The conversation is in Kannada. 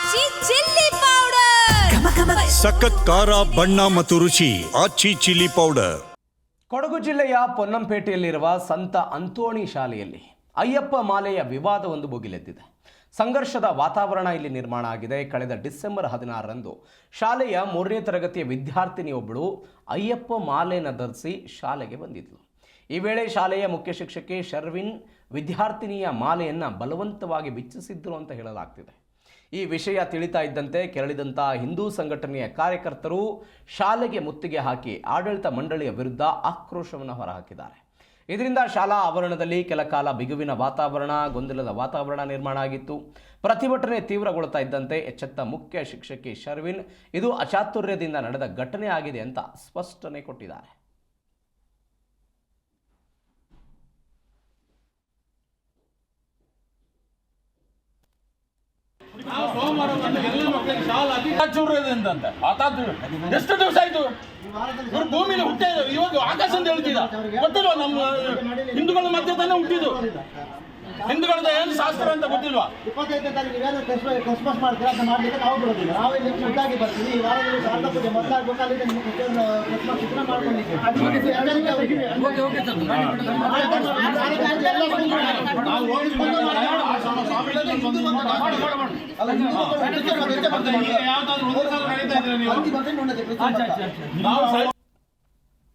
ಆಚಿ ಚಿಲ್ಲಿ ಪೌಡರ್ ಸಖತ್ ಖಾರ ಬಣ್ಣ ಮತ್ತು ರುಚಿ ಆಚಿ ಚಿಲ್ಲಿ ಪೌಡರ್. ಕೊಡಗು ಜಿಲ್ಲೆಯ ಪೊನ್ನಂಪೇಟೆಯಲ್ಲಿರುವ ಸಂತ ಅಂತೋಣಿ ಶಾಲೆಯಲ್ಲಿ ಅಯ್ಯಪ್ಪ ಮಾಲೆಯ ವಿವಾದವೊಂದು ಭುಗಿಲೆದ್ದಿದೆ. ಸಂಘರ್ಷದ ವಾತಾವರಣ ಇಲ್ಲಿ ನಿರ್ಮಾಣ ಆಗಿದೆ. ಕಳೆದ ಡಿಸೆಂಬರ್ 16ರಂದು ಶಾಲೆಯ 3ನೇ ತರಗತಿಯ ವಿದ್ಯಾರ್ಥಿನಿಯೊಬ್ಬಳು ಅಯ್ಯಪ್ಪ ಮಾಲೆಯನ್ನು ಧರಿಸಿ ಶಾಲೆಗೆ ಬಂದಿದ್ಲು. ಈ ವೇಳೆ ಶಾಲೆಯ ಮುಖ್ಯ ಶಿಕ್ಷಕಿ ಶರ್ವಿನ್ ವಿದ್ಯಾರ್ಥಿನಿಯ ಮಾಲೆಯನ್ನು ಬಲವಂತವಾಗಿ ಬಿಚ್ಚಿಸಿದ್ರು ಅಂತ ಹೇಳಲಾಗ್ತಿದೆ. ಈ ವಿಷಯ ತಿಳಿತಾ ಇದ್ದಂತೆ ಕೆರಳಿದಂಥ ಹಿಂದೂ ಸಂಘಟನೆಯ ಕಾರ್ಯಕರ್ತರು ಶಾಲೆಗೆ ಮುತ್ತಿಗೆ ಹಾಕಿ ಆಡಳಿತ ಮಂಡಳಿಯ ವಿರುದ್ಧ ಆಕ್ರೋಶವನ್ನು ಹೊರಹಾಕಿದ್ದಾರೆ. ಇದರಿಂದ ಶಾಲಾ ಆವರಣದಲ್ಲಿ ಕೆಲ ಕಾಲ ಬಿಗುವಿನ ವಾತಾವರಣ, ಗೊಂದಲದ ವಾತಾವರಣ ನಿರ್ಮಾಣ ಆಗಿತ್ತು. ಪ್ರತಿಭಟನೆ ತೀವ್ರಗೊಳ್ತಾ ಇದ್ದಂತೆ ಎಚ್ಚೆತ್ತ ಮುಖ್ಯ ಶಿಕ್ಷಕಿ ಶರ್ವಿನ್ ಇದು ಅಚಾತುರ್ಯದಿಂದ ನಡೆದ ಘಟನೆ ಆಗಿದೆ ಅಂತ ಸ್ಪಷ್ಟನೆ ಕೊಟ್ಟಿದ್ದಾರೆ. ಎಷ್ಟು ದಿವಸ ಆಯ್ತು ಇವರು ಭೂಮಿಲಿ ಹುಟ್ಟೇ ಇವಾಗ ಆಕಾಶ ಅಂತ ಹೇಳ್ತಿದ್ದ ಗೊತ್ತಿಲ್ವಾ? ನಮ್ಮ ಹಿಂದೂಗಳ ಮಧ್ಯೆ ತಾನೇ ಹುಟ್ಟಿದ್ದು. ಹಿಂದೂಗಳದ ಏನು ಶಾಸ್ತ್ರ ಅಂತ ಗೊತ್ತಿಲ್ವಾ? 25ನೇ ತಾರೀಕು ಕ್ರಿಸ್ಮಸ್ ಮಾಡ್ತೀರಾ ಅಂತ ಮಾಡ್ಲಿಕ್ಕೆ ನಾವು ಬಿಡೋದಿಲ್ಲ. ನಾವು ಇಲ್ಲಿ ಮುಂದಾಗಿ ಬರ್ತೀವಿ. ಈ ವಾರದಲ್ಲಿ ಶಾರದಾ ಪೂಜೆ ಮೊದಲಾಗಬೇಕು. ಅಲ್ಲಿ ಕ್ರಿಸ್ಮಸ್ ಚಿತ್ರ ಮಾಡ್ಕೊಂಡಿದ್ದೀವಿ. ನಾವು